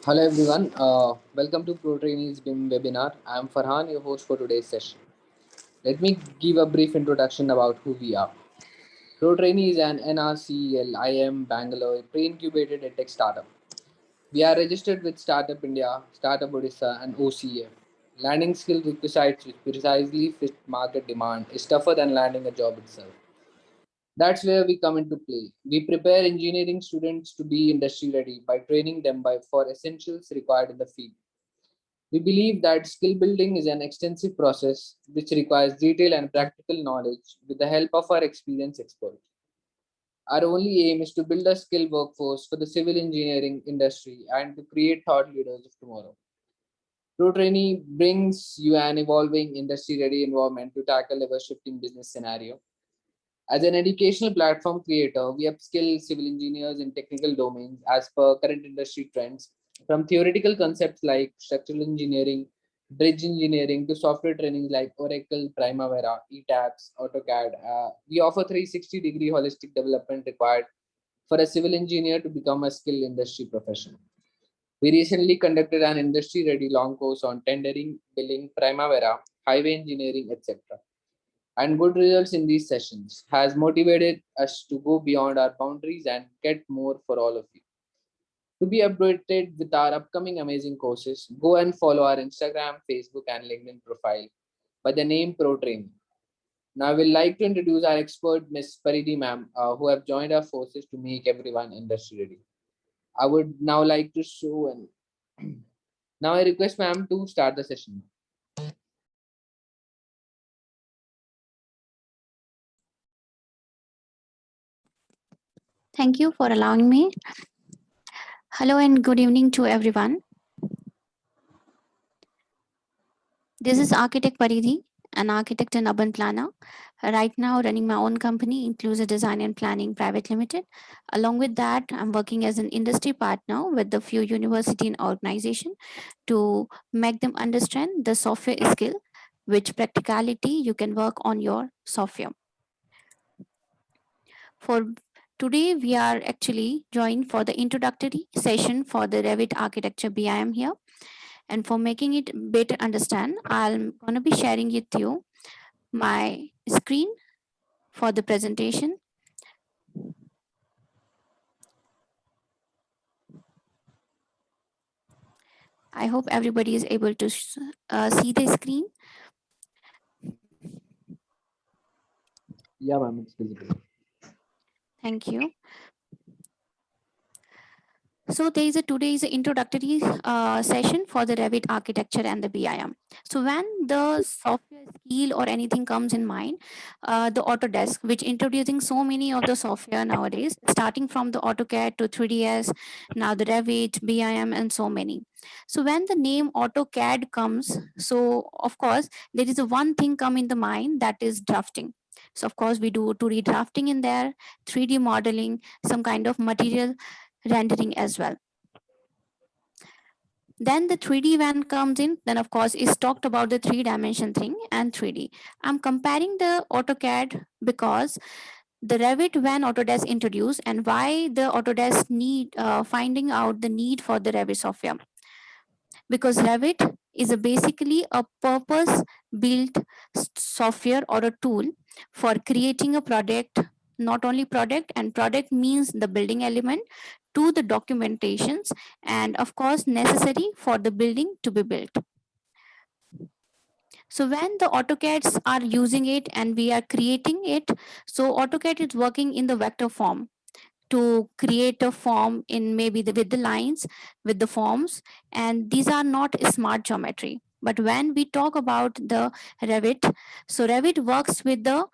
Hello everyone, welcome to Protrainy's BIM webinar. I am Farhan, your host for today's session. Let me give a brief introduction about who we are. Protrainy is an NRCEL IIM Bangalore pre-incubated edtech startup. We are registered with Startup India, Startup Odisha, and OCF. Landing skill requisites which precisely fit market demand is tougher than landing a job itself. That's where we come into play. We prepare engineering students to be industry ready by training them for essentials required in the field. We believe that skill building is an extensive process which requires detailed and practical knowledge with the help of our experienced experts. Our only aim is to build a skilled workforce for the civil engineering industry and to create thought leaders of tomorrow. ProTrainee brings you an evolving industry-ready environment to tackle ever-shifting business scenario. As an educational platform creator, we upskill civil engineers in technical domains as per current industry trends, from theoretical concepts like structural engineering, bridge engineering, to software trainings like Oracle, Primavera, ETABS, AutoCAD. We offer 360-degree holistic development required for a civil engineer to become a skilled industry professional. We recently conducted an industry-ready long course on tendering, billing, Primavera, highway engineering, etc. And good results in these sessions has motivated us to go beyond our boundaries and get more for all of you. To be updated with our upcoming amazing courses, go and follow our Instagram, Facebook, and LinkedIn profile by the name ProTrain. Now, I would like to introduce our expert, Ms. Paridi ma'am, who have joined our forces to make everyone industry ready. I would now like to show and now I request ma'am to start the session. Thank you for allowing me. Hello and good evening to everyone. This is Architect Paridhi, an architect and urban planner. Right now, running my own company, Inclusive Design and Planning Private Limited. Along with that, I'm working as an industry partner with a few university and organization to make them understand the software skill, which practicality you can work on your software. For today, we are actually joined for the introductory session for the Revit Architecture BIM here. And for making it better understand, I'm going to be sharing with you my screen for the presentation. I hope everybody is able to see the screen. Yeah, ma'am, it's visible. Thank you. So there is today's introductory session for the Revit architecture and the BIM. So when the software skill or anything comes in mind, the Autodesk, which introducing so many of the software nowadays, starting from the AutoCAD to 3ds, now the Revit, BIM, and so many. So when the name AutoCAD comes, so of course there is a one thing come in the mind, that is drafting. So of course we do 2D drafting in there, 3D modeling, some kind of material rendering as well. Then the 3D when comes in, then of course is talked about the 3-dimension thing and 3D. I'm comparing the AutoCAD because the Revit when Autodesk introduced and why the Autodesk need finding out the need for the Revit software. Because Revit is basically a purpose built software or a tool for creating a product, not only product, and product means the building element to the documentations and of course necessary for the building to be built. So when the AutoCADs are using it and we are creating it, so AutoCAD is working in the vector form to create a form in maybe with the lines, with the forms, and these are not smart geometry. But when we talk about the Revit, so Revit works with the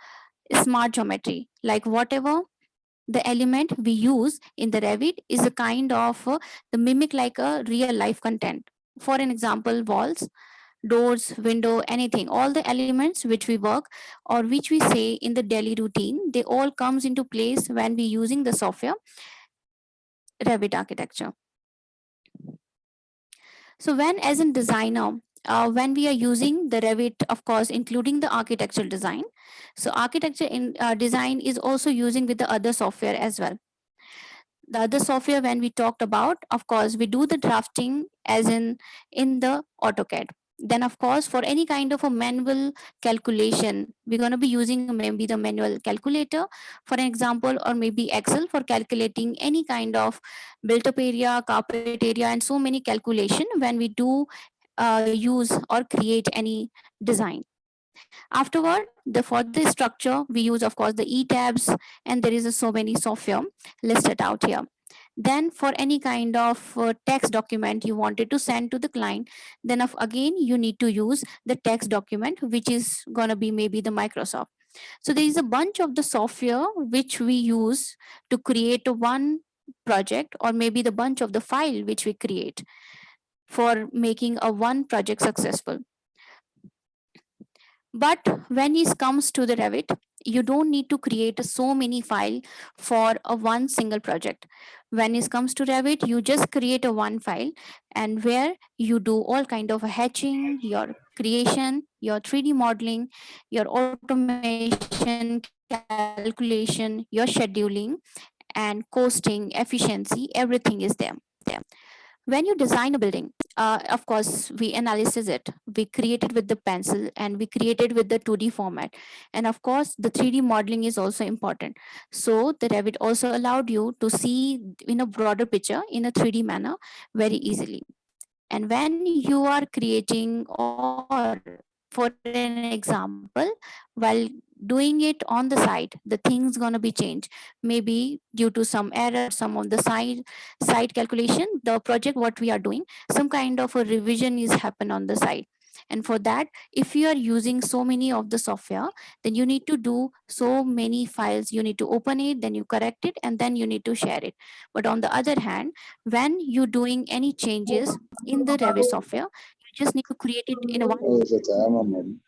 smart geometry, like whatever the element we use in the Revit is a kind of the mimic like a real life content. For an example, walls, doors, window, anything, all the elements which we work or which we say in the daily routine, they all comes into place when we using the software Revit architecture. So when as a designer, when we are using the Revit, of course, including the architectural design. So architecture in design is also using with the other software as well. The other software when we talked about, of course, we do the drafting as in the AutoCAD. Then of course, for any kind of a manual calculation, we're going to be using maybe the manual calculator for an example, or maybe Excel for calculating any kind of built up area, carpet area, and so many calculation when we do use or create any design. Afterward, for the structure, we use, of course, the e-tabs, and there is so many software listed out here. Then for any kind of text document you wanted to send to the client, then again you need to use the text document, which is going to be maybe the Microsoft. So there is a bunch of the software which we use to create a one project, or maybe the bunch of the file which we create for making a one project successful. But when it comes to the Revit, you don't need to create so many file for a one single project. When it comes to Revit, you just create a one file, and where you do all kind of hatching, your creation, your 3D modeling, your automation, calculation, your scheduling, and costing, efficiency, everything is there. When you design a building, of course, we analysis it, we create it with the pencil, and we create it with the 2D format. And of course, the 3D modeling is also important. So the Revit also allowed you to see in a broader picture in a 3D manner very easily. And when you are creating, or for an example, while doing it on the site, the things gonna be changed, maybe due to some error or some on the site calculation, the project what we are doing, some kind of a revision is happen on the site. And for that, if you are using so many of the software, then you need to do so many files, you need to open it, then you correct it, and then you need to share it. But on the other hand, when you're doing any changes in the Revit software, you just need to create it in a one,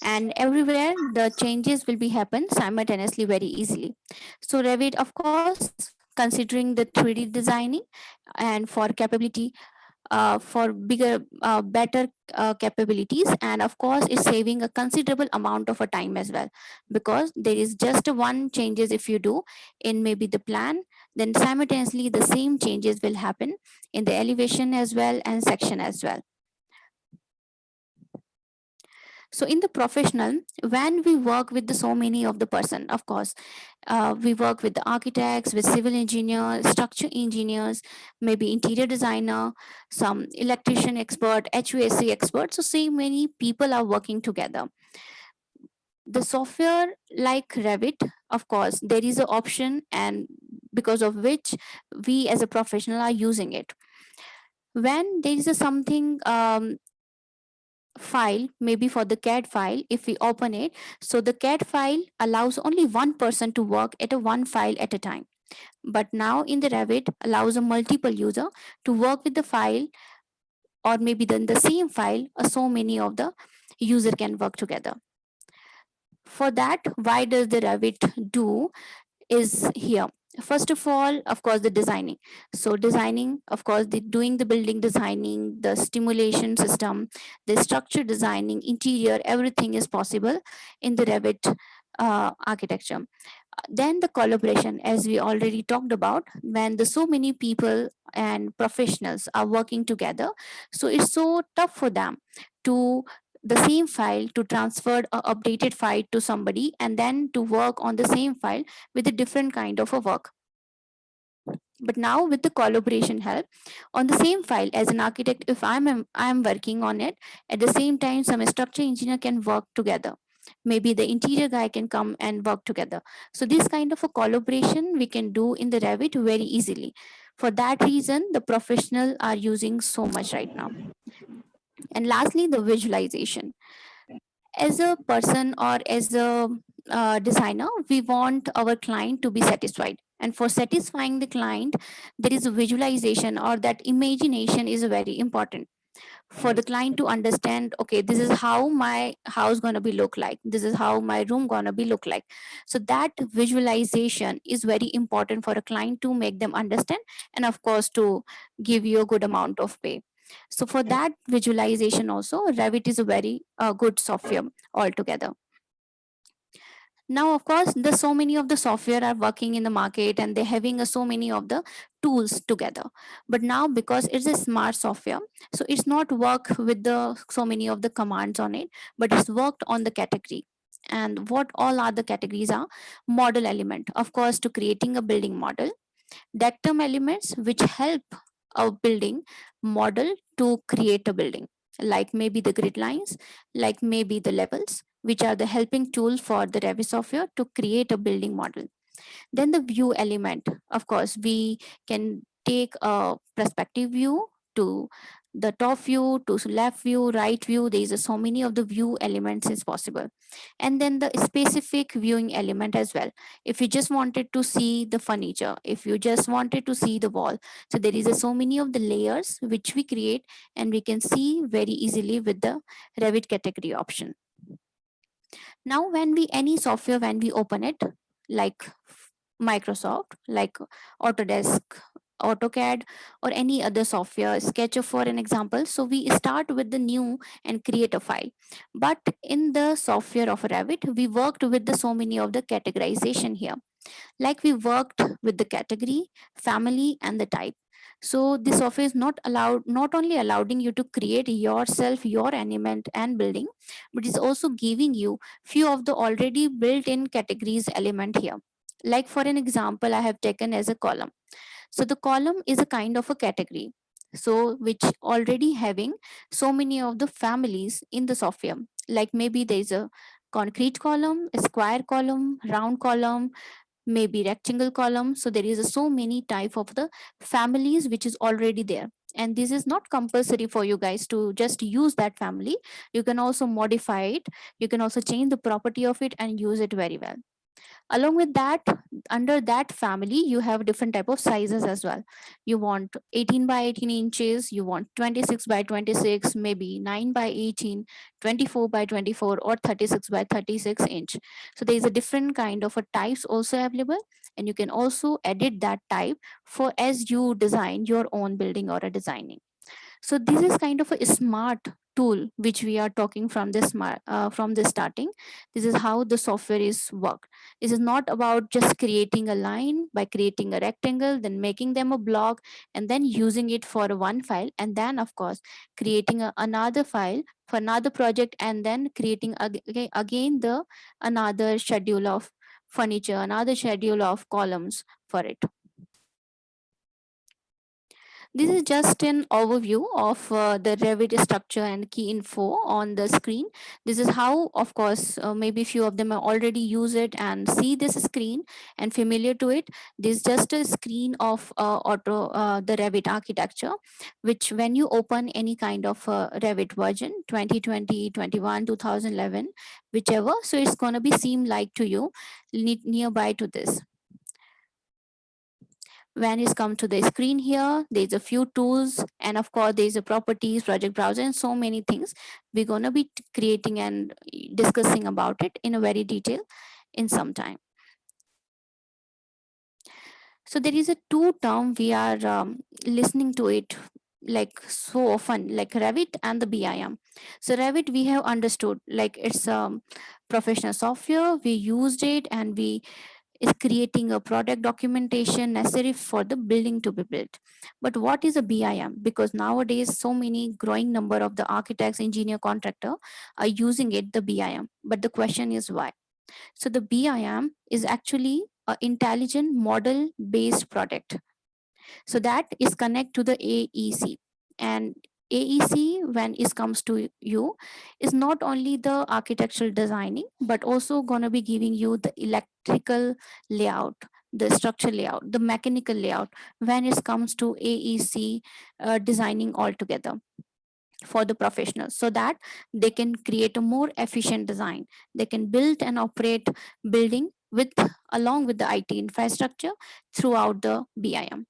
and everywhere the changes will be happen simultaneously very easily. So Revit, of course, considering the 3D designing and for capability, for bigger, better capabilities, and of course it's saving a considerable amount of a time as well, because there is just one changes if you do in maybe the plan, then simultaneously the same changes will happen in the elevation as well and section as well. So in the professional, when we work with the so many of the person, of course, we work with the architects, with civil engineers, structure engineers, maybe interior designer, some electrician expert, HVAC expert. So many people are working together. The software like Revit, of course, there is an option, and because of which we as a professional are using it. When there is a something file, maybe for the CAD file, if we open it, so the CAD file allows only one person to work at a one file at a time. But now in the Revit allows a multiple user to work with the file, or maybe then the same file, so many of the user can work together. For that, why does the Revit do is here. First of all, of course, the designing. So designing, of course, the doing the building designing, the stimulation system, the structure designing, interior, everything is possible in the Revit architecture. Then the collaboration, as we already talked about, when the so many people and professionals are working together, so it's so tough for them to the same file to transfer a updated file to somebody, and then to work on the same file with a different kind of a work. But now with the collaboration help on the same file, as an architect, if I'm working on it, at the same time some structure engineer can work together, maybe the interior guy can come and work together. So this kind of a collaboration we can do in the Revit very easily. For that reason, the professional are using so much right now. And lastly, the visualization. As a person or as a designer, we want our client to be satisfied, and for satisfying the client, there is a visualization, or that imagination is very important for the client to understand, okay, this is how my house going to be look like, this is how my room going to be look like. So that visualization is very important for a client to make them understand, and of course to give you a good amount of pay. So for that visualization also, Revit is a very good software altogether. Now of course the so many of the software are working in the market and they're having so many of the tools together, but now because it's a smart software, so it's not work with the so many of the commands on it, but it's worked on the category. And what all are the categories are: model element, of course, to creating a building model; diagram elements, which help a building model to create a building, like maybe the grid lines, like maybe the levels, which are the helping tool for the Revit software to create a building model. Then the view element, of course, we can take a perspective view to the top view, to left view, right view. There is so many of the view elements is possible. And then the specific viewing element as well. If you just wanted to see the furniture, if you just wanted to see the wall, so there is so many of the layers which we create and we can see very easily with the Revit category option. Now when we any software, when we open it, like Microsoft, like Autodesk, AutoCAD, or any other software, SketchUp for an example, so we start with the new and create a file. But in the software of Revit, we worked with the so many of the categorization here, like we worked with the category, family, and the type. So this software is not only allowing you to create yourself your element and building, but it's also giving you few of the already built in categories element here. Like for an example, I have taken as a column. So the column is a kind of a category, so which already having so many of the families in the software. Like maybe there's a concrete column, a square column, round column, maybe rectangle column. So there is so many type of the families which is already there, and this is not compulsory for you guys to just use that family. You can also modify it, you can also change the property of it and use it very well. Along with that, under that family you have different type of sizes as well. You want 18 by 18 inches, you want 26 by 26, maybe 9 by 18, 24 by 24, or 36 by 36 inch. So there is a different kind of a types also available, and you can also edit that type for as you design your own building or a designing. So this is kind of a smart tool which we are talking from this from the starting. This is how the software is work. This is not about just creating a line by creating a rectangle, then making them a block, and then using it for one file, and then of course creating another file for another project, and then creating again the another schedule of furniture, another schedule of columns for it. This is just an overview of the Revit structure and key info on the screen. This is how, of course, maybe few of them already use it and see this screen and familiar to it. This is just a screen of the Revit architecture, which when you open any kind of Revit version, 2020, 21, 2011, whichever, so it's going to be seem like to you nearby to this. When it's come to the screen here, there's a few tools, and of course there's a properties, project browser, and so many things we're going to be creating and discussing about it in a very detail in some time. So there is a two term we are listening to it like so often, like Revit and the BIM. So Revit we have understood like it's a professional software, we used it and we is creating a product documentation necessary for the building to be built. But what is a BIM? Because nowadays so many growing number of the architects, engineer, contractor are using it, the BIM. But the question is why? So the BIM is actually a intelligent model based product. So that is connect to the AEC. And AEC, when it comes to you, is not only the architectural designing, but also going to be giving you the electrical layout, the structure layout, the mechanical layout when it comes to AEC designing altogether for the professionals, so that they can create a more efficient design. They can build and operate building with along with the IT infrastructure throughout the BIM.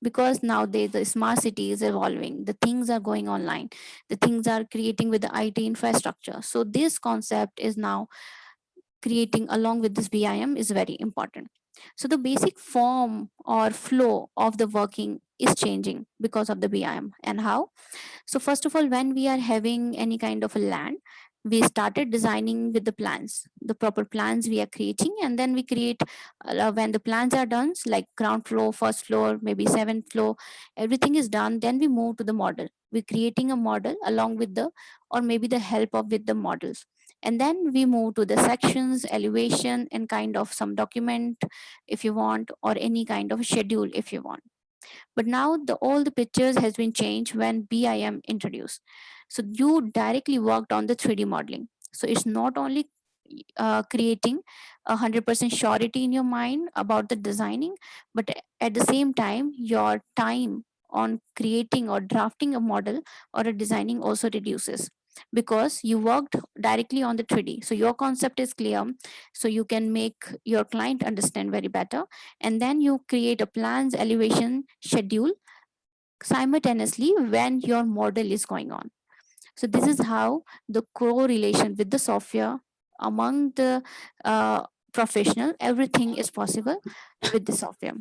Because nowadays the smart city is evolving, the things are going online, the things are creating with the IT infrastructure, so this concept is now creating along with this BIM is very important. So the basic form or flow of the working is changing because of the BIM. And how? So first of all, when we are having any kind of a land, we started designing with the plans, the proper plans we are creating, and then we create when the plans are done, like ground floor, first floor, maybe seventh floor, everything is done, then we move to the model. We're creating a model along with the, or maybe the help of with the models, and then we move to the sections, elevation, and kind of some document if you want, or any kind of schedule if you want. But now all the pictures has been changed when BIM introduced. So you directly worked on the 3D modeling. So it's not only creating 100% surety in your mind about the designing, but at the same time, your time on creating or drafting a model or a designing also reduces, because you worked directly on the 3D. So your concept is clear, so you can make your client understand very better, and then you create a plans, elevation, schedule simultaneously when your model is going on. So this is how the correlation with the software among the professional, everything is possible with the software.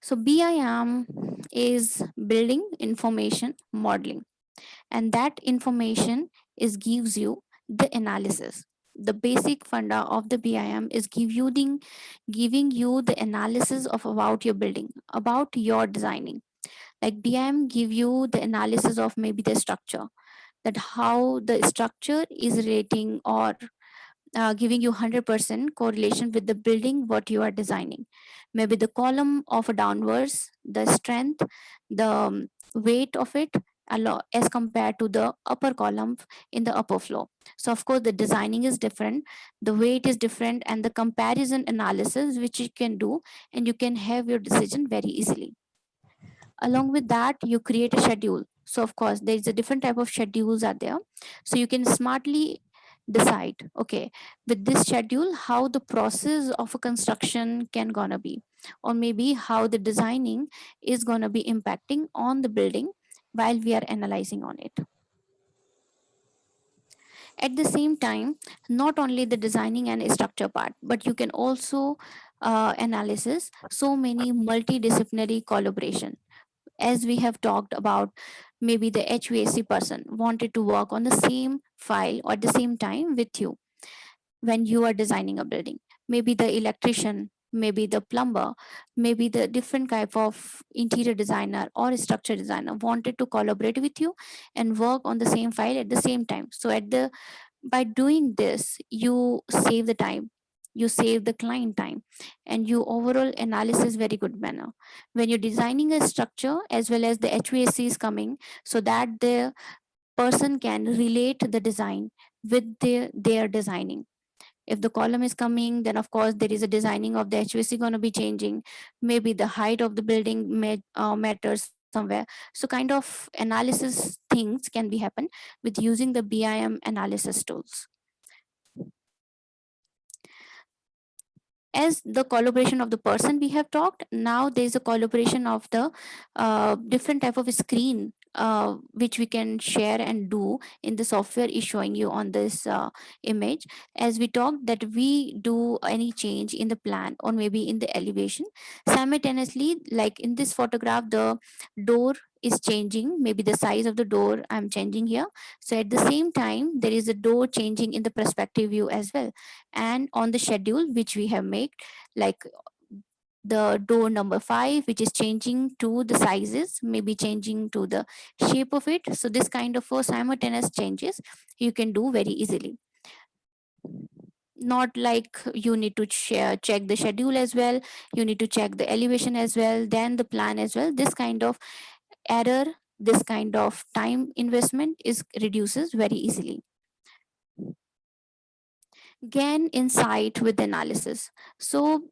So BIM is building information modeling, and that information is gives you the analysis. The basic funda of the BIM is giving you the analysis of about your building, about your designing. Like BIM give you the analysis of maybe the structure, that how the structure is rating or giving you 100% correlation with the building what you are designing. Maybe the column of a downwards, the strength, the weight of it as compared to the upper column in the upper floor. So of course the designing is different, the weight is different, and the comparison analysis which you can do, and you can have your decision very easily. Along with that, you create a schedule. So of course there is a different type of schedules are there, so you can smartly decide, okay, with this schedule how the process of a construction can gonna be, or maybe how the designing is gonna be impacting on the building while we are analyzing on it. At the same time, not only the designing and structure part, but you can also analysis so many multidisciplinary collaboration. As we have talked about, maybe the HVAC person wanted to work on the same file or at the same time with you when you are designing a building. Maybe the electrician, maybe the plumber, maybe the different type of interior designer or structure designer wanted to collaborate with you and work on the same file at the same time. So at the by doing this, you save the time, you save the client time, and you overall analysis very good manner when you're designing a structure as well as the HVAC is coming, so that the person can relate the design with their designing. If the column is coming, then of course there is a designing of the HVAC going to be changing. Maybe the height of the building matters somewhere. So kind of analysis things can be happen with using the BIM analysis tools. As the collaboration of the person we have talked, now there is a collaboration of the different type of screen which we can share and do in the software is showing you on this image. As we talked that we do any change in the plan or maybe in the elevation simultaneously, like in this photograph the door is changing, maybe the size of the door I'm changing here. So at the same time there is a door changing in the perspective view as well, and on the schedule which we have made, like the door number 5 which is changing to the sizes, maybe changing to the shape of it. So this kind of simultaneous changes you can do very easily, not like you need to check the schedule as well, you need to check the elevation as well, then the plan as well. This kind of error, this kind of time investment is reduces very easily. Gain insight with analysis. So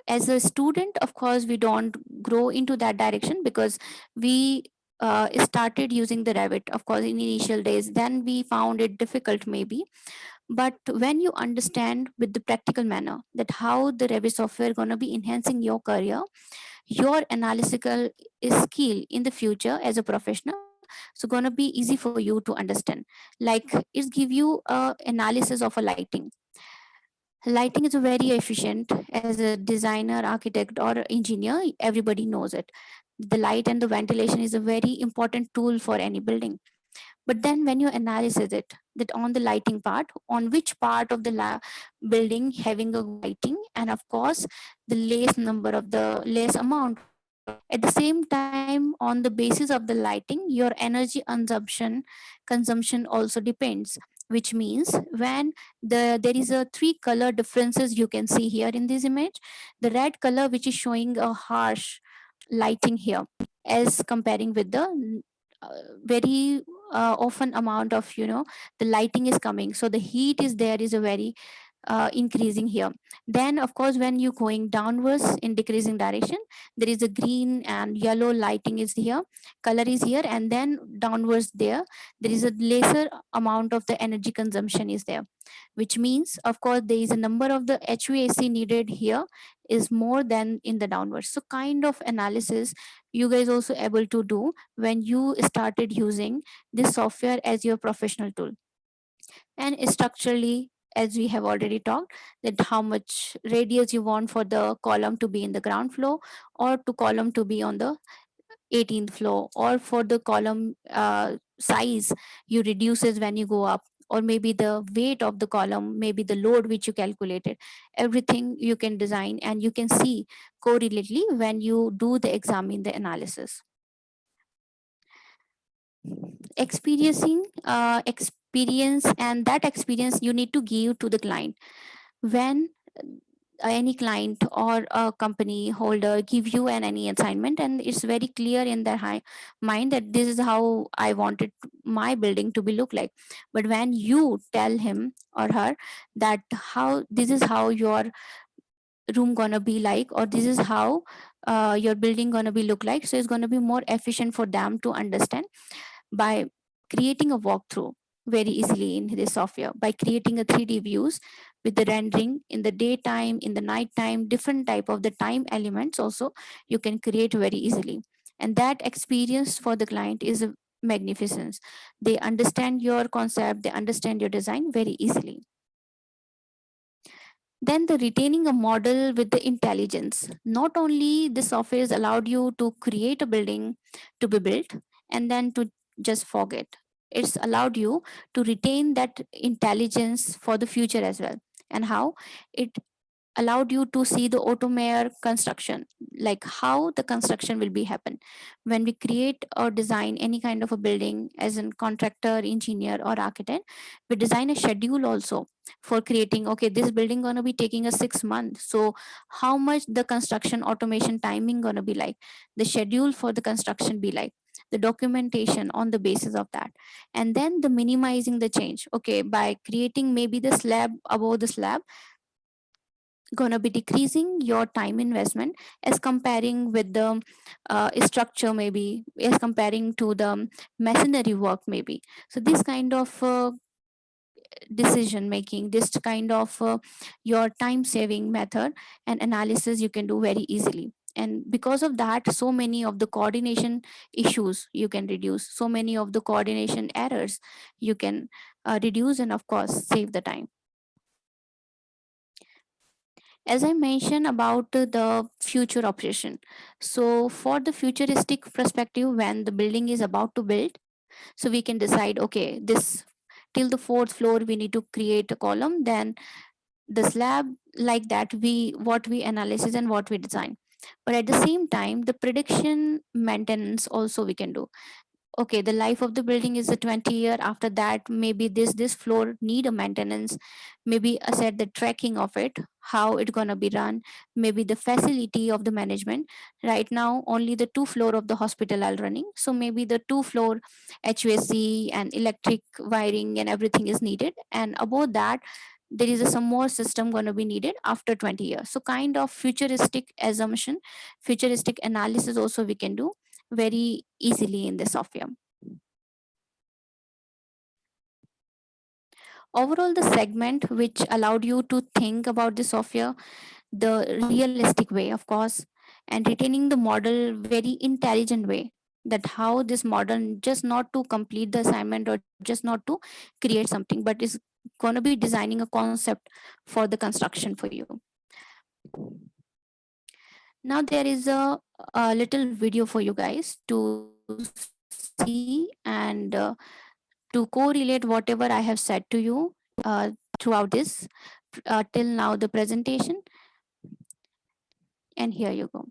as a student, of course we don't grow into that direction because we started using the Revit, of course, in initial days, then we found it difficult maybe. But when you understand with the practical manner that how the Revit software going to be enhancing your career, your analytical skill in the future as a professional, so going to be easy for you to understand. Like it give you a analysis of a lighting. Lighting is very efficient. As a designer, architect, or engineer, everybody knows it. The light and the ventilation is a very important tool for any building. But then when you analyze it, that on the lighting part, on which part of the building having a lighting, and of course the less number of the less amount of the lighting. At the same time, on the basis of the lighting, your energy consumption also depends, which means when there is a three color differences you can see here in this image. The red color, which is showing a harsh lighting here, as comparing with the very often amount of, the lighting is coming, so the heat is there is a very increasing here. Then of course when you going downwards in decreasing direction, there is a green and yellow lighting is here, color is here, and then downwards there is a lesser amount of the energy consumption is there, which means of course there is a number of the HVAC needed here is more than in the downwards. So kind of analysis you guys also able to do when you started using this software as your professional tool. And structurally, as we have already talked, that how much radius you want for the column to be in the ground floor, or to column to be on the 18th floor, or for the column size you reduces when you go up, or maybe the weight of the column, maybe the load which you calculated. Everything you can design and you can see correlately when you do the examine the analysis. Experiencing experience, and that experience you need to give to the client. When any client or a company holder give you any assignment, and it's very clear in their mind that this is how I wanted my building to be look like. But when you tell him or her that how this is how your room gonna be like, or this is how your building gonna be look like, so it's gonna be more efficient for them to understand by creating a walkthrough very easily in this software, by creating a 3D views with the rendering in the daytime, in the nighttime, different type of the time elements also you can create very easily. And that experience for the client is a magnificence. They understand your concept, they understand your design very easily. Then the retaining a model with the intelligence. Not only the software has allowed you to create a building to be built and then to just forget. It's allowed you to retain that intelligence for the future as well. And how? It allowed you to see the automare construction, like how the construction will be happen when we create or design any kind of a building as a contractor, engineer or architect. We design a schedule also for creating, okay, this building going to be taking a 6 months, so how much the construction automation timing going to be like, the schedule for the construction be like, the documentation on the basis of that. And then the minimizing the change, okay, by creating maybe the slab above the slab, gonna be decreasing your time investment as comparing with the structure, maybe as comparing to the masonry work maybe. So this kind of decision making, this kind of your time saving method and analysis you can do very easily. And because of that, so many of the coordination issues you can reduce, so many of the coordination errors you can reduce, and of course save the time. As I mentioned about the future operation, so for the futuristic perspective, when the building is about to build, so we can decide, okay, this till the fourth floor we need to create a column, then the slab, like that we what we analysis and what we design. But at the same time, the prediction maintenance also we can do. Okay, the life of the building is a 20-year, after that maybe this floor need a maintenance, maybe I said the tracking of it, how it gonna be run, maybe the facility of the management. Right now only the two floor of the hospital are running, so maybe the two floor HVAC and electric wiring and everything is needed, and above that there is some more system going to be needed after 20 years. So kind of futuristic assumption, futuristic analysis also we can do very easily in the software. Overall, the segment which allowed you to think about the software the realistic way, of course, and retaining the model very intelligent way, that how this model just not to complete the assignment or just not to create something, but is going to be designing a concept for the construction for you. Now there is a little video for you guys to see and to correlate whatever I have said to you throughout this till now the presentation. And here you go.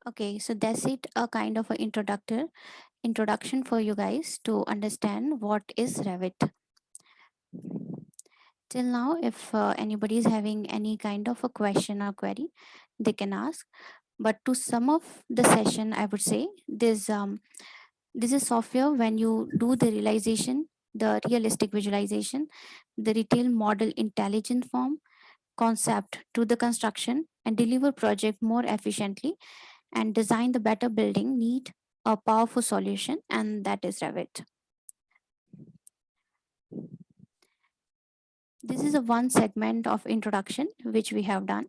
Okay, so that's it, a kind of an introduction for you guys to understand what is Revit. Till now, if anybody is having any kind of a question or query, they can ask. But to sum up the session, I would say this is software when you do the realization, the realistic visualization, the retail model intelligent form, concept to the construction, and deliver project more efficiently and design the better building need a powerful solution, and that is Revit. This is a one segment of introduction which we have done.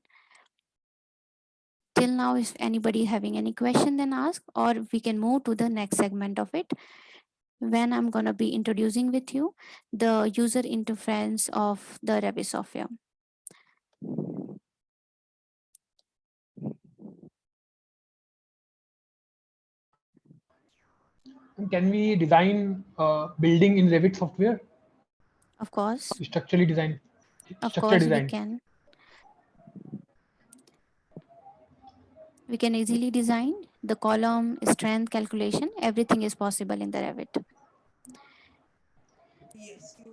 Till now, if anybody having any question, then ask, or we can move to the next segment of it when I'm going to be introducing with you the user interface of the Revit software. Can we design a building in Revit software? Of course, Structurally design, of structure course, we design. can. We can easily design the column, strength calculation, everything is possible in the Revit.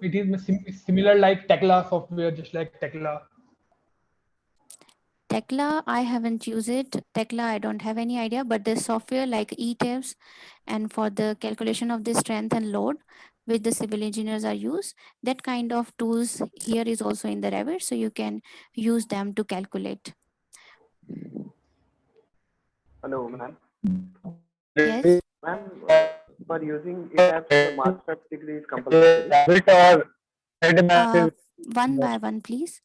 It is similar like Tekla software, just like Tekla. Tekla, I haven't used it. Tekla, I don't have any idea, but the software like ETABS and for the calculation of the strength and load, which the civil engineers are used, that kind of tools here is also in the Revit, so you can use them to calculate. Hello, ma'am. Yes. Ma'am, for using ETABS, the master's degree is compulsory. Uh, One by one, please.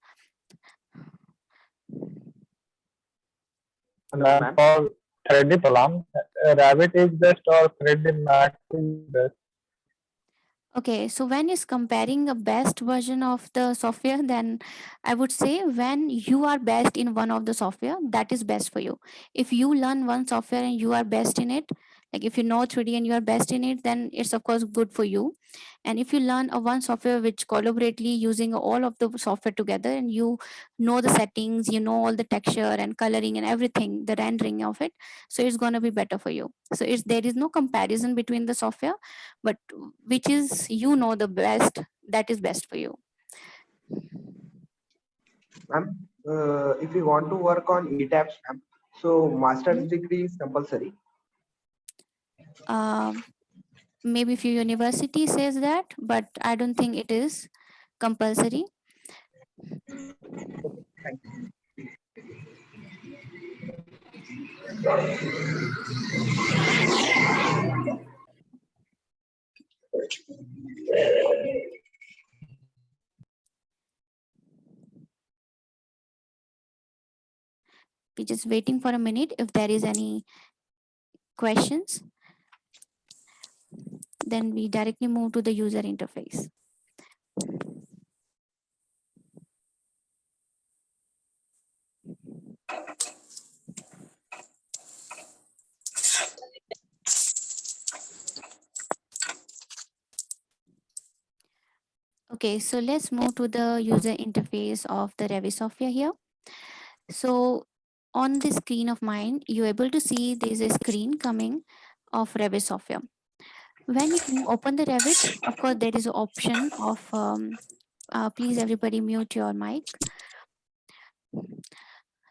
Hello, ma'am. For 3D plan, Rabbit is best or 3D Max is best. Okay, so when is comparing a best version of the software, then I would say when you are best in one of the software, that is best for you. If you learn one software and you are best in it, like if you know 3D and you are best in it, then it's of course good for you. And if you learn a one software which collaboratively using all of the software together and you know the settings, you know all the texture and coloring and everything, the rendering of it, so it's gonna be better for you. So it's there is no comparison between the software, but which is you know the best, that is best for you. Ma'am, if you want to work on ETABS, ma'am, so master's Mhm. degree is compulsory. uh, Maybe if your university says that, but I don't think it is compulsory. Thank you. We're just waiting for a minute. If there is any questions, then we directly move to the user interface. Okay, so let's move to the user interface of the Revit software here. So on the screen of mine, you're able to see there's a screen coming of Revit software. When you open the Revit, of course, there is an option of, please everybody mute your mic.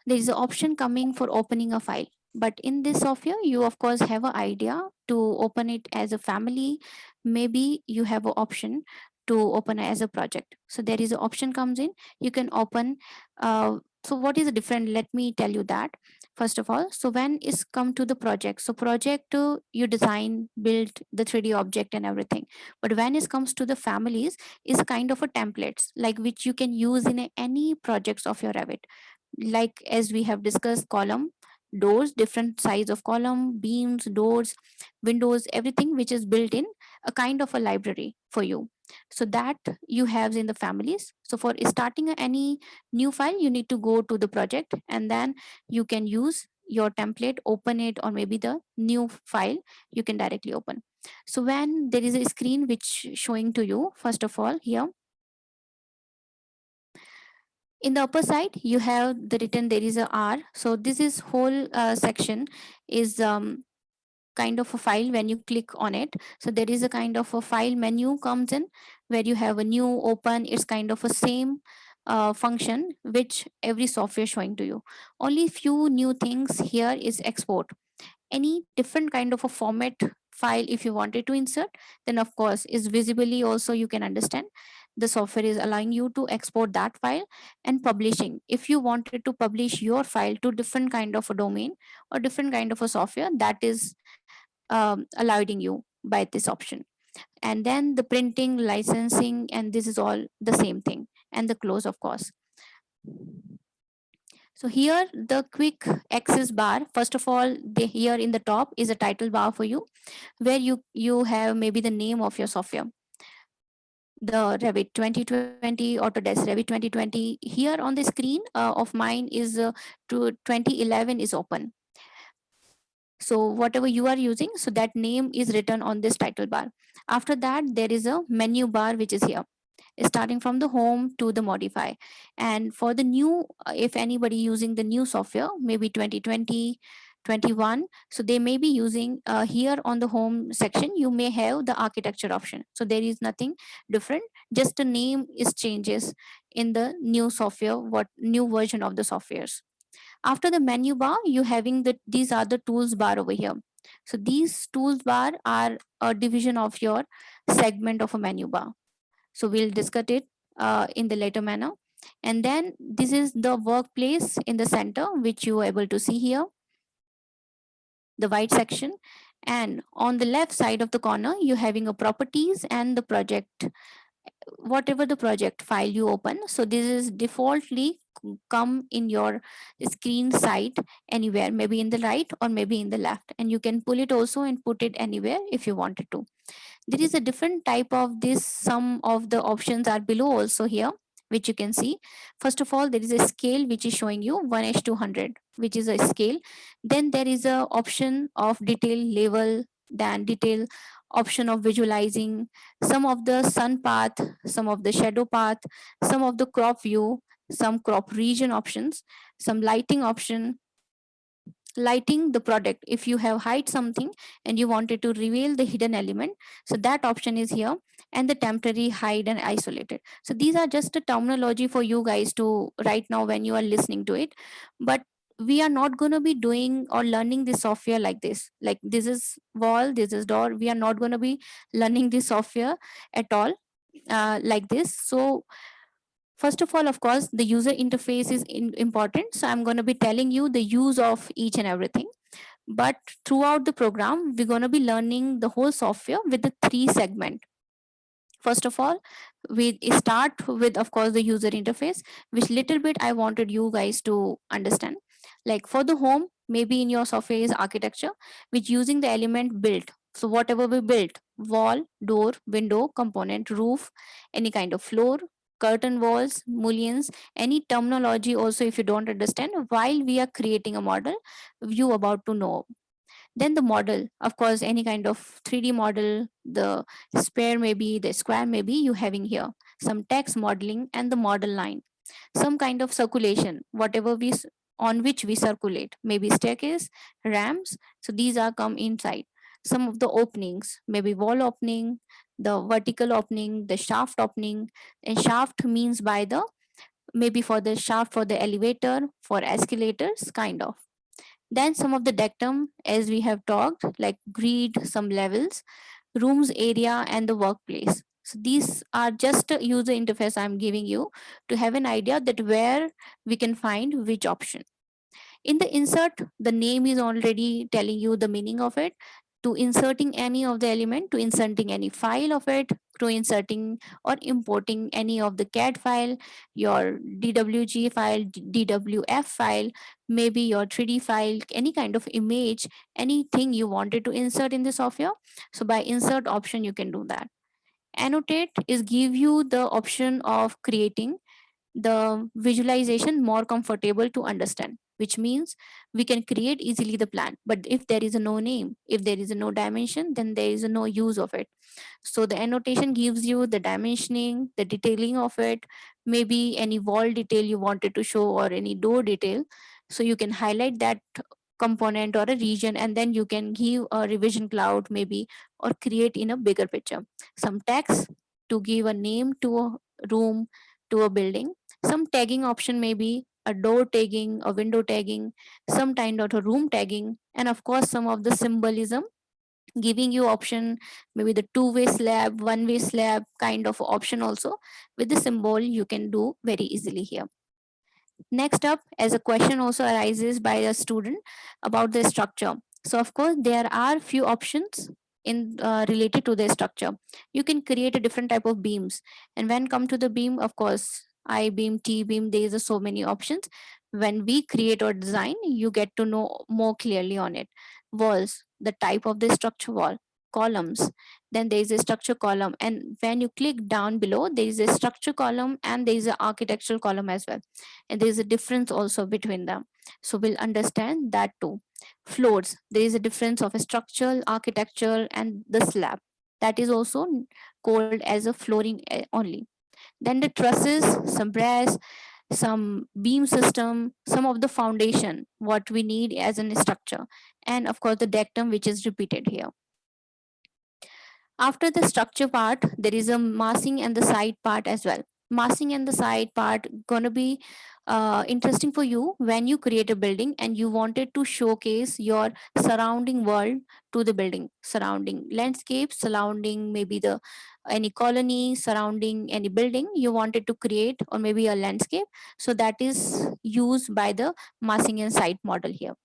There is an option coming for opening a file. But in this software, you of course have an idea to open it as a family. Maybe you have an option to open it as a project. So there is an option comes in. You can open. So what is the different? Let me tell you that. First of all, so when it's come to the project, so project you design, build the 3D object and everything. But when it comes to the families, is kind of a templates like which you can use in any projects of your Revit, like as we have discussed, column, doors, different size of column, beams, doors, windows, everything which is built in a kind of a library for you. So that you have in the families. So for starting any new file, you need to go to the project and then you can use your template, open it, or maybe the new file you can directly open. So when there is a screen which showing to you, first of all here in the upper side you have the written, there is a R. So this is whole section is kind of a file. When you click on it, so there is a kind of a file menu comes in where you have a new, open. It's kind of a same function which every software showing to you. Only few new things here is export. Any different kind of a format file if you wanted to insert, then of course is visibly also you can understand the software is allowing you to export that file. And publishing, if you wanted to publish your file to different kind of a domain or different kind of a software, that is allowing you by this option. And then the printing, licensing, and this is all the same thing. And the close of course. So here the quick access bar, first of all, here in the top is a title bar for you, where you have maybe the name of your software. The Revit 2020, Autodesk Revit 2020. Here on the screen of mine is to 2011 is open. So whatever you are using, so that name is written on this title bar. After that, there is a menu bar which is here, starting from the home to the modify. And for the new, if anybody using the new software, maybe 2020, 21, so they may be using here on the home section, you may have the architecture option. So there is nothing different, just the name is changes in the new software, what new version of the softwares. After the menu bar, you having the, these are the tools bar over here. So these tools bar are a division of your segment of a menu bar. So we'll discuss it in the later manner. And then this is the workplace in the center, which you are able to see here, the white section. And on the left side of the corner, you're having a properties and the project, whatever the project file you open. So this is defaultly come in your screen side anywhere, maybe in the right or maybe in the left. And you can pull it also and put it anywhere if you wanted to. There is a different type of this. Some of the options are below also here, which you can see. First of all, there is a scale which is showing you 1:200, which is a scale. Then there is a option of detail level, then detail option of visualizing, some of the sun path, some of the shadow path, some of the crop view, some crop region options, some lighting option, lighting the product. If you have hide something and you wanted to reveal the hidden element, so that option is here. And the temporary hide and isolated. So these are just a terminology for you guys to right now when you are listening to it. But we are not going to be doing or learning this software like this, like this is wall, this is door. We are not going to be learning this software at all like this. So first of all, of course, the user interface is important. So I'm going to be telling you the use of each and everything. But throughout the program, we're going to be learning the whole software with the three segment. First of all, we start with, of course, the user interface, which little bit I wanted you guys to understand. Like for the home, maybe in your software is architecture, which using the element built. So whatever we built, wall, door, window, component, roof, any kind of floor, curtain walls, mullions, any terminology also if you don't understand while we are creating a model, you about to know. Then the model, of course, any kind of 3D model, the sphere maybe, the square maybe you having here. Some text modeling and the model line. Some kind of circulation, whatever on which we circulate, maybe staircase, ramps. So these are come inside. Some of the openings, maybe wall opening, the vertical opening, the shaft opening. And shaft means by the maybe for the shaft for the elevator, for escalators, kind of. Then some of the dectum, as we have talked, like grid, some levels, rooms area, and the workplace. So these are just a user interface I'm giving you to have an idea that where we can find which option. In the insert, the name is already telling you the meaning of it. To inserting any of the element, to inserting any file of it, to inserting or importing any of the CAD file, your DWG file, DWF file, maybe your 3D file, any kind of image, anything you wanted to insert in the software. So by insert option, you can do that. Annotate is give you the option of creating the visualization more comfortable to understand, which means we can create easily the plan, but if there is a no name, if there is a no dimension, then there is a no use of it. So the annotation gives you the dimensioning, the detailing of it, maybe any wall detail you wanted to show or any door detail. So you can highlight that component or a region, and then you can give a revision cloud maybe, or create in a bigger picture. Some text to give a name to a room, to a building. Some tagging option, maybe a door tagging, a window tagging, some kind of a room tagging, and of course some of the symbolism giving you option, maybe the two-way slab, one-way slab kind of option also. With the symbol you can do very easily here. Next up, as a question also arises by a student about the structure. So of course there are few options in related to the structure. You can create a different type of beams, and when come to the beam, of course I beam, T beam, there is so many options. When we create or design, you get to know more clearly on it. Walls, the type of the structure wall, columns, then there is a structure column, and when you click down below, there is a structure column and there is an architectural column as well, and there is a difference also between them. So we'll understand that too. Floors, there is a difference of a structural, architectural, and the slab. That is also called as a flooring only. Then the trusses, some brass, some beam system, some of the foundation, what we need as a structure, and of course the dectum, which is repeated here. After the structure part, there is a massing and the side part as well. Massing and the side part gonna be interesting for you when you create a building and you wanted to showcase your surrounding world to the building, surrounding landscape, surrounding maybe the any colony, surrounding any building you wanted to create, or maybe a landscape. So that is used by the massing and side model here.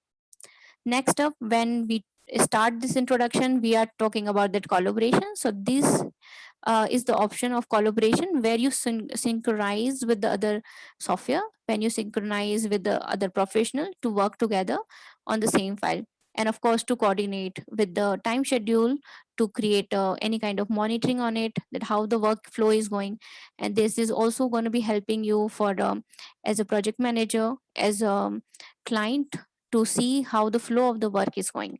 Next up, when we start this introduction, we are talking about that collaboration. So this is the option of collaboration where you synchronize with the other software, when you synchronize with the other professional to work together on the same file. And of course, to coordinate with the time schedule, to create any kind of monitoring on it, that how the workflow is going. And this is also going to be helping you for as a project manager, as a client, to see how the flow of the work is going.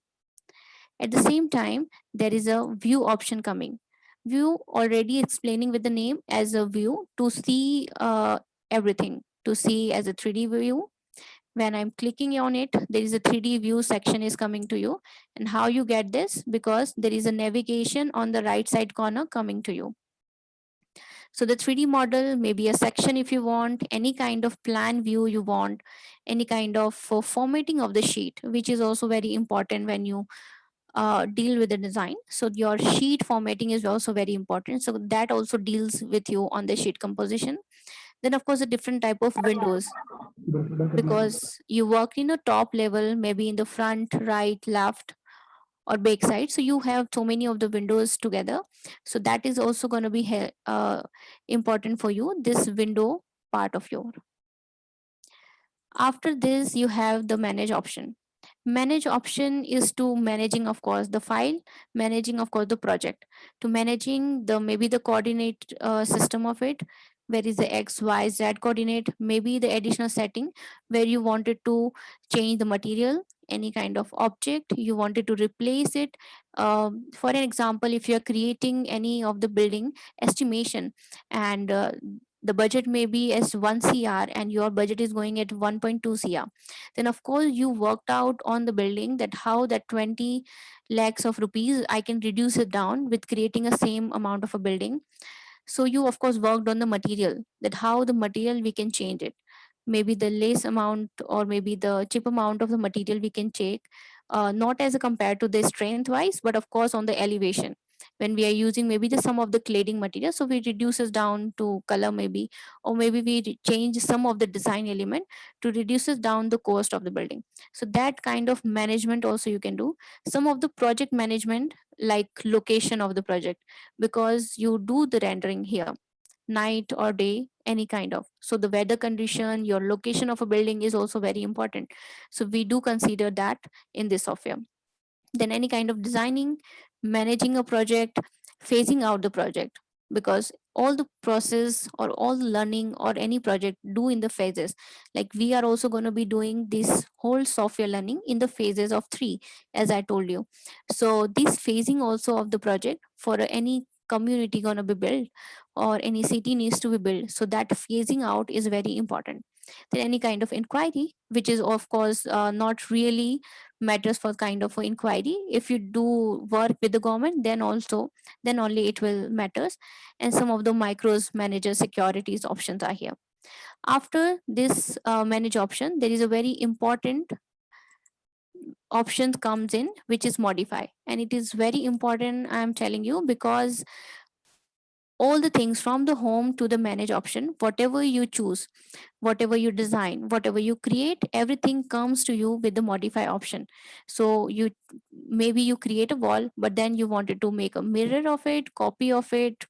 At the same time, there is a view option coming. View already explaining with the name as a view to see everything, to see as a 3D view. When I'm clicking on it, there is a 3D view section is coming to you. And how you get this? Because there is a navigation on the right side corner coming to you. So the 3D model, maybe a section if you want, any kind of plan view you want, any kind of formatting of the sheet, which is also very important when you deal with the design. So your sheet formatting is also very important. So that also deals with you on the sheet composition. Then of course a different type of windows, because you work in a top level, maybe in the front, right, left, or back side. So you have so many of the windows together. So that is also going to be important for you, this window part of your. After this, you have the manage option. Manage option is to managing, of course, the file, managing, of course, the project, to managing the maybe the coordinate system of it, where is the x y z coordinate, maybe the additional setting where you wanted to change the material, any kind of object you wanted to replace it. For an example, if you are creating any of the building estimation, and the budget may be as 1 cr and your budget is going at 1.2 cr, then of course you worked out on the building that how that 20 lakhs of rupees I can reduce it down with creating a same amount of a building. So you of course worked on the material, that how the material we can change it, maybe the less amount or maybe the cheap amount of the material we can take, not as a compared to the strength wise, but of course on the elevation, when we are using maybe the some of the cladding material, so we reduces down to color maybe, or maybe we change some of the design element to reduces down the cost of the building. So that kind of management also you can do. Some of the project management, like location of the project, because you do the rendering here night or day, any kind of, so the weather condition, your location of a building is also very important, so we do consider that in this software. Then any kind of designing, managing a project, phasing out the project, because all the process or all the learning or any project do in the phases, like we are also going to be doing this whole software learning in the phases of 3, as I told you. So this phasing also of the project for any community going to be built or any city needs to be built, so that phasing out is very important. Then any kind of inquiry, which is of course not really matters for kind of inquiry. If you do work with the government, then also, then only it will matters. And some of the micros manager securities options are here. After this manage option, there is a very important option comes in, which is modify, and it is very important, I am telling you, because all the things from the home to the manage option, whatever you choose, whatever you design, whatever you create, everything comes to you with the modify option. So you, maybe you create a wall, but then you wanted to make a mirror of it, copy of it,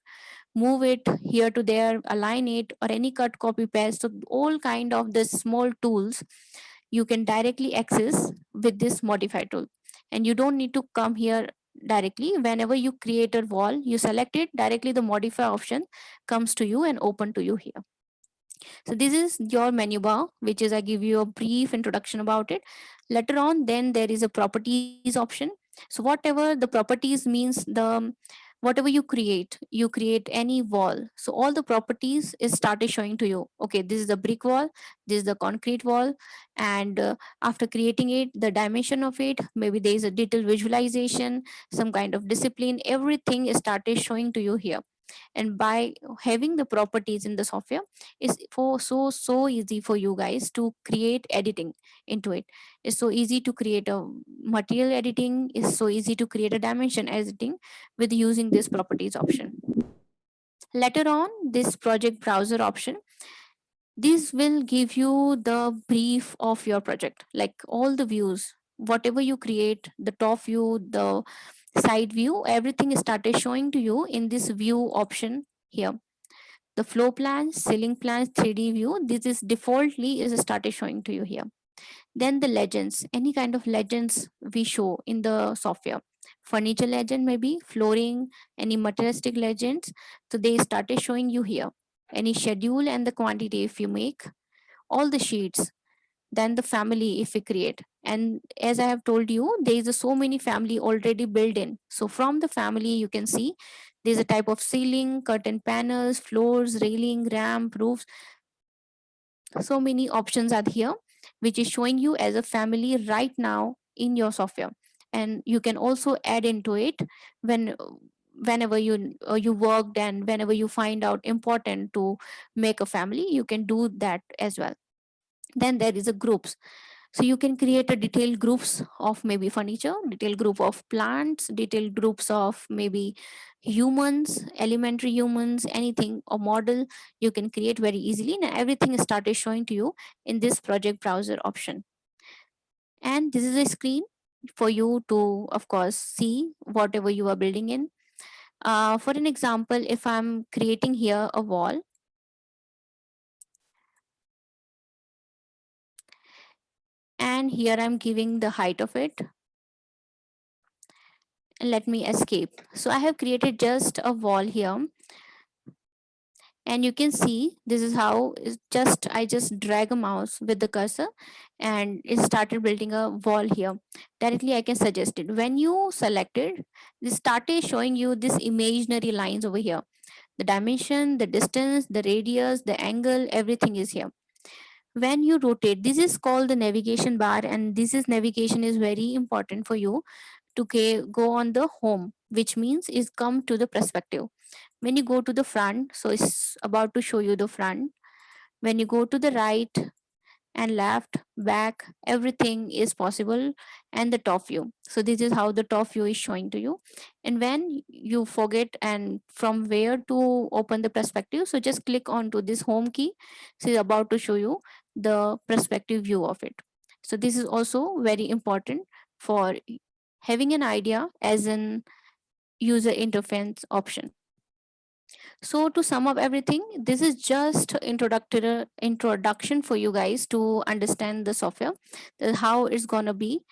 move it here to there, align it, or any cut, copy, paste. So all kind of the small tools you can directly access with this modify tool, and you don't need to come here directly. Whenever you create a wall, you select it directly, the modify option comes to you and open to you here. So this is your menu bar, which is I give you a brief introduction about it. Later on, then there is a properties option. So whatever the properties means, the whatever you create any wall. So all the properties is started showing to you. Okay, this is the brick wall, this is the concrete wall, and after creating it, the dimension of it, maybe there is a detailed visualization, some kind of discipline, everything is started showing to you here. And by having the properties in the software, is for so easy for you guys to create editing into it. It's so easy to create a material editing, is so easy to create a dimension editing with using this properties option. Later on, this project browser option, this will give you the brief of your project, like all the views, whatever you create, the top view, the side view, everything is started showing to you in this view option here. The floor plan, ceiling plans, 3D view, this is defaultly is started showing to you here. Then the legends, any kind of legends we show in the software. Furniture legend, maybe flooring, any materialistic legends. So they started showing you here. Any schedule and the quantity if you make, all the sheets, then the family if we create. And as I have told you, there is so many family already built in. So from the family, you can see there's a type of ceiling, curtain panels, floors, railing, ramp, roofs. So many options are here, which is showing you as a family right now in your software. And you can also add into it when whenever you worked, and whenever you find out important to make a family, you can do that as well. Then there is a groups, so you can create a detailed groups of maybe furniture, detailed group of plants, detailed groups of maybe humans, elementary humans, anything or model you can create very easily, and everything is started showing to you in this project browser option. And this is a screen for you to of course see whatever you are building in. For an example, if I'm creating here a wall, And here I'm giving the height of it. Let me escape. So I have created just a wall here, and you can see this is how I just drag a mouse with the cursor and it started building a wall here. Directly I can suggest it. When you selected, this started showing you this imaginary lines over here. The dimension, the distance, the radius, the angle, everything is here. When you rotate, this is called the navigation bar, and this is navigation is very important for you to go on the home, which means is come to the perspective. When you go to the front, so it's about to show you the front. When you go to the right and left, back, everything is possible, and the top view. So this is how the top view is showing to you. And when you forget and from where to open the perspective, so just click onto this home key. So it's about to show you the perspective view of it. So this is also very important for having an idea as an user interface option. So to sum up everything, this is just introduction for you guys to understand the software, how it's gonna be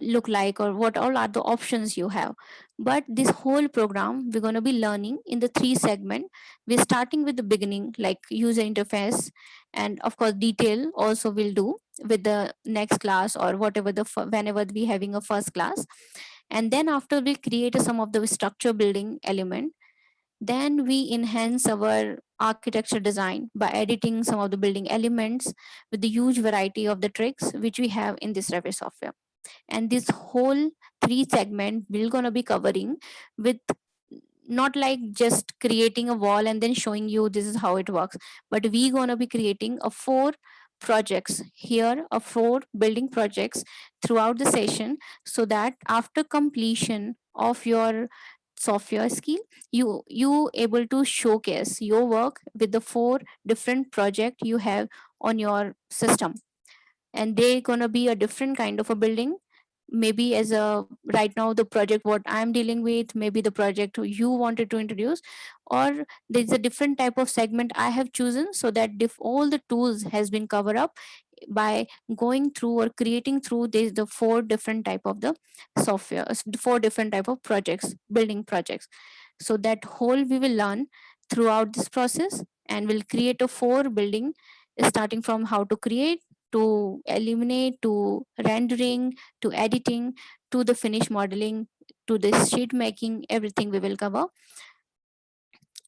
look like, or what all are the options you have. But this whole program we're gonna be learning in the three segment. We're starting with the beginning, like user interface, and of course detail also will do with the next class or whatever whenever we having a first class. And then after we create some of the structure building element, then we enhance our architecture design by editing some of the building elements with the huge variety of the tricks which we have in this Revit software. And this whole three segment we're going to be covering with not like just creating a wall and then showing you this is how it works, but we going to be creating a four projects here, a four building projects throughout the session, so that after completion of your software skill, you able to showcase your work with the four different project you have on your system. And they're gonna be a different kind of a building, maybe as a right now the project what I'm dealing with, maybe the project you wanted to introduce, or there's a different type of segment I have chosen, so that if all the tools has been covered up by going through or creating through the four different type of the software, four different type of projects, building projects. So that whole we will learn throughout this process, and we'll create a four building, starting from how to create, to eliminate, to rendering, to editing, to the finish modeling, to the sheet making. Everything we will cover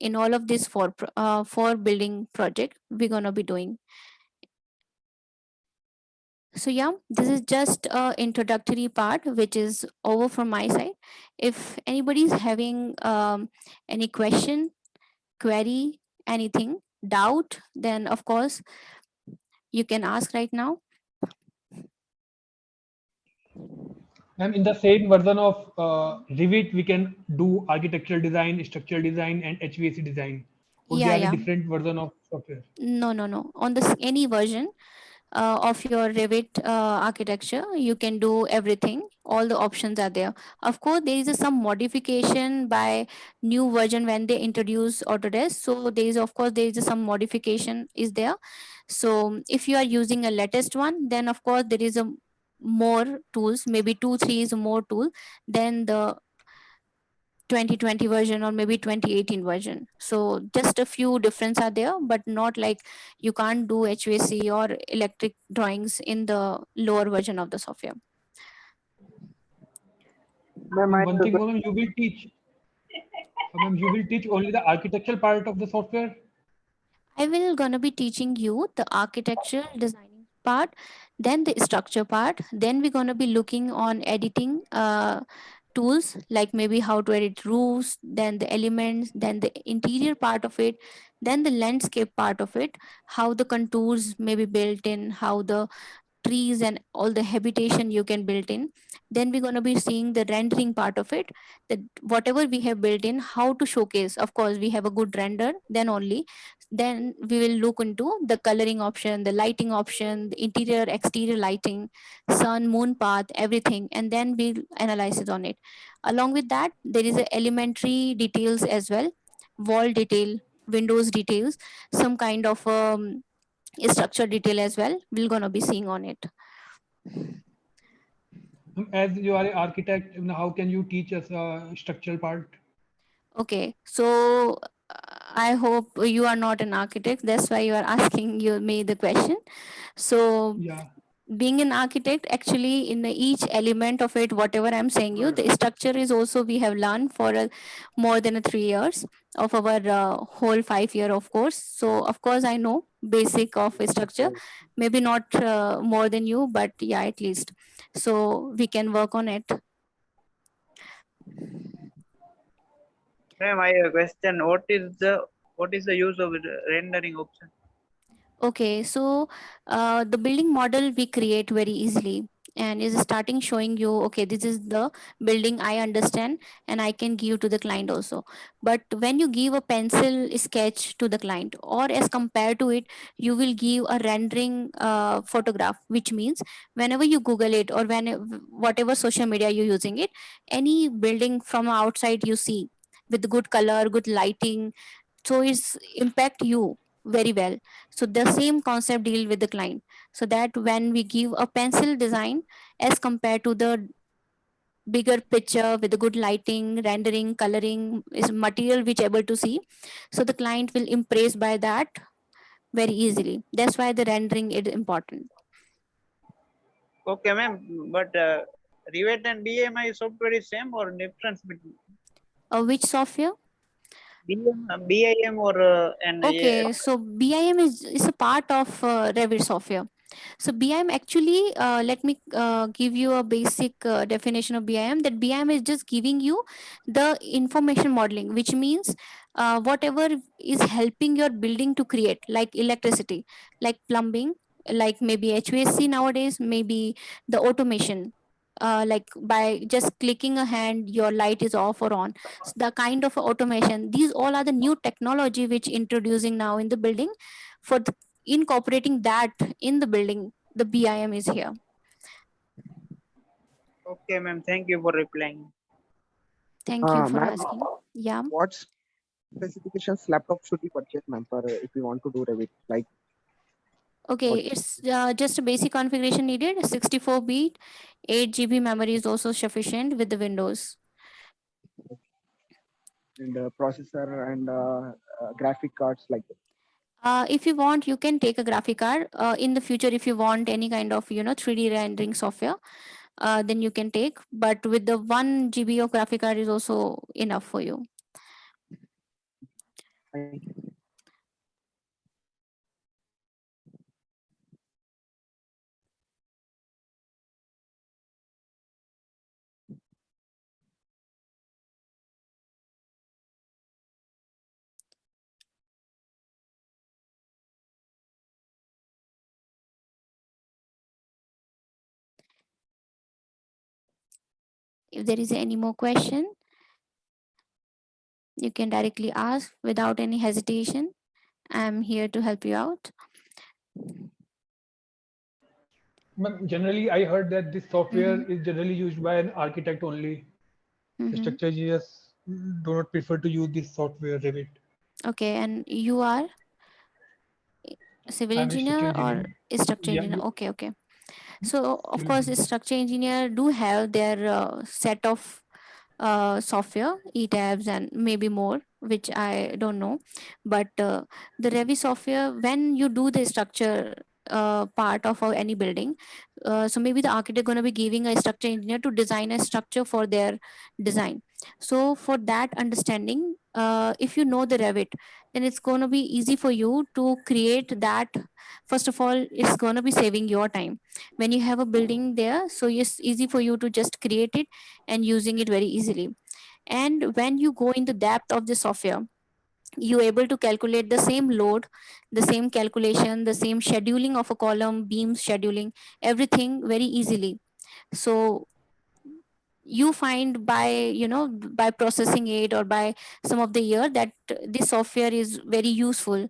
in all of this four building project we're gonna be doing. So yeah, this is just a introductory part which is over from my side. If anybody's having any question, query, anything, doubt, then of course you can ask right now. And in the same version of Revit, we can do architectural design, structural design, and HVAC design. Would Yeah, there be yeah. different version of software? No. On this any version of your Revit architecture, you can do everything. All the options are there. Of course, there is some modification by new version when they introduce Autodesk. So there is, of course, there is some modification is there. So if you are using a latest one, then of course there is a more tools, maybe 2 3 is more tool than the 2020 version or maybe 2018 version. So just a few difference are there, but not like you can't do HVAC or electric drawings in the lower version of the software. Ma'am, And I one have a thing, ma'am, you will teach only the architectural part of the software. I will gonna be teaching you the architecture designing part, then the structure part, then we're gonna be looking on editing tools, like maybe how to edit roofs, then the elements, then the interior part of it, then the landscape part of it, how the contours may be built in, how the trees and all the habitation you can build in. Then we're going to be seeing the rendering part of it, that whatever we have built in, how to showcase. Of course we have a good render, then only then we will look into the coloring option, the lighting option, the interior exterior lighting, sun moon path, everything, and then we'll analyze it on it. Along with that, there is a elementary details as well, wall detail, windows details, some kind of structure detail as well we're gonna be seeing on it. As you are an architect, how can you teach us a structural part? Okay, so I hope you are not an architect. That's why you are asking me the question. So Yeah. being an architect, actually in each element of it, whatever I'm saying you, the structure is also we have learned for more than 3 years of our whole 5 year of course. So of course I know basic of a structure, maybe not more than you, but yeah, at least. So we can work on it. Ma'am, I have a question. What is the use of the rendering option? Okay, so the building model we create very easily and is starting showing you, okay, this is the building I understand and I can give to the client also. But when you give a pencil sketch to the client, or as compared to it, you will give a rendering photograph, which means whenever you Google it or when whatever social media you're using it, any building from outside you see with good color, good lighting, so it's impact you very well. So the same concept deal with the client, so that when we give a pencil design as compared to the bigger picture with the good lighting, rendering, coloring is material which able to see, so the client will impress by that very easily. That's why the rendering is important. Okay, ma'am. But Revit and BMI software is same or difference between Which software? BIM or and Okay, so BIM is a part of Revit software. So BIM actually, let me give you a basic definition of BIM. That BIM is just giving you the information modeling, which means whatever is helping your building to create, like electricity, like plumbing, like maybe HVAC nowadays, maybe the automation. Like by just clicking a hand, your light is off or on. So the kind of automation, these all are the new technology which introducing now in the building. For the incorporating that in the building, the BIM is here. okay, ma'am. Thank you for replying. Thank you for Ma'am, asking. Yeah. what specifications laptop should we purchase, ma'am, for if we want to do Revit? Like Okay, what it's just a basic configuration needed. 64-bit, 8 GB memory is also sufficient with the Windows. and processor and graphic cards like that? If you want, you can take a graphic card. In the future, if you want any kind of 3D rendering software, then you can take. But with the 1 GB of graphic card is also enough for you. Thank you. If there is any more question, you can directly ask without any hesitation. I'm here to help you out. Generally, I heard that this software Mm-hmm. is generally used by an architect only. Mm-hmm. Structure GS do not prefer to use this software, Revit. Okay, and you are civil I'm a structure engineer or engineer. a structure Yeah, engineer? Okay, okay. So of civil course, a engineer. structure engineer do have their set of software, e-tabs and maybe more, which I don't know. But the Revit software, when you do the structure part of any building, so maybe the architect going to be giving a structure engineer to design a structure for their design. So for that understanding, if you know the Revit, then it's going to be easy for you to create that. First of all, it's going to be saving your time when you have a building there, so it's easy for you to just create it and using it very easily. And when you go in the depth of the software, you able to calculate the same load, the same calculation, the same scheduling of a column, beam scheduling, everything very easily. So you find by by processing it or by some of the year that this software is very useful,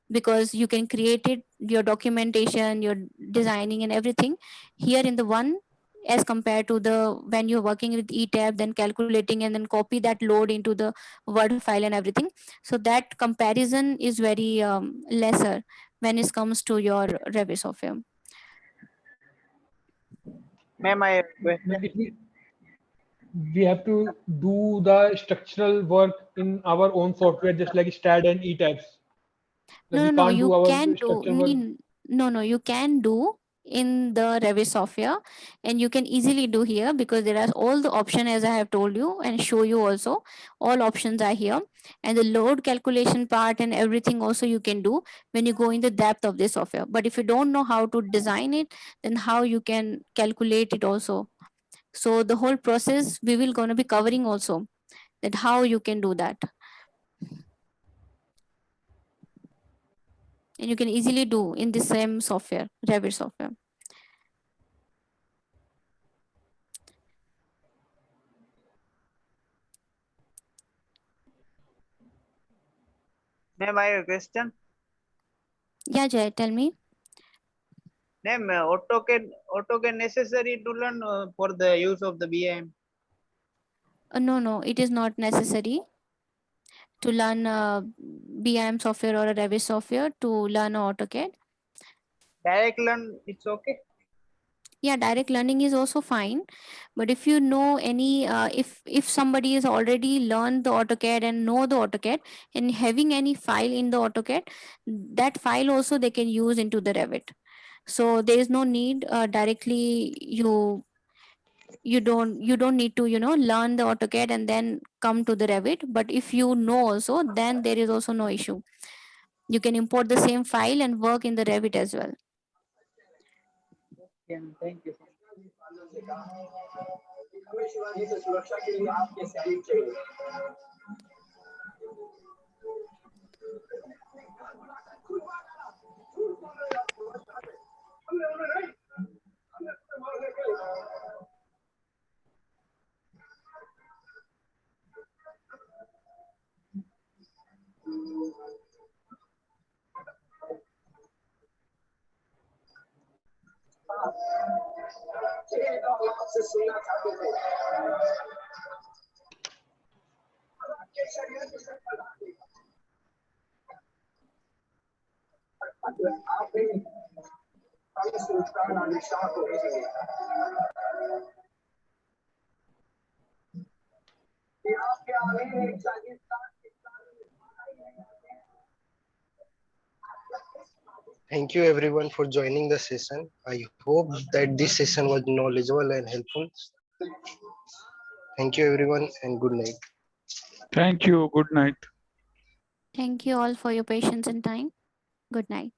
because you can create it, your documentation, your designing and everything here in the one, as compared to the when you're working with etab, then calculating and then copy that load into the word file and everything. So that comparison is very lesser when it comes to your Revit software. Ma'am, I have a Ma'am, question. if we have to do the structural work in our own software, just like STAD and ETABS. Like we No, can't do you our can do, structural work. no, you can do in the Revit software, and you can easily do here because there are all the option as I have told you and show you also. All options are here, and the load calculation part and everything also you can do when you go in the depth of this software. But if you don't know how to design it, then how you can calculate it also. So the whole process we will gonna be covering also, that how you can do that, and you can easily do in the same software, Revit software. Ma'am, I have a question. Yeah, Jay, tell me. Ma'am, AutoCAD necessary to learn for the use of the BIM? No, it is not necessary to learn BIM software or a Revit software to learn AutoCAD. Direct learn, it's okay. Yeah, direct learning is also fine, but if you know any, if somebody has already learned the AutoCAD and know the AutoCAD and having any file in the AutoCAD, that file also they can use into the Revit. So there is no need directly you don't need to learn the AutoCAD and then come to the Revit. But if you know also, then there is also no issue. You can import the same file and work in the Revit as well. Yeah, thank you. Thank you everyone for joining the session. I hope that this session was knowledgeable and helpful. Thank you everyone and good night. Thank you. Good night. Thank you all for your patience and time. Good night.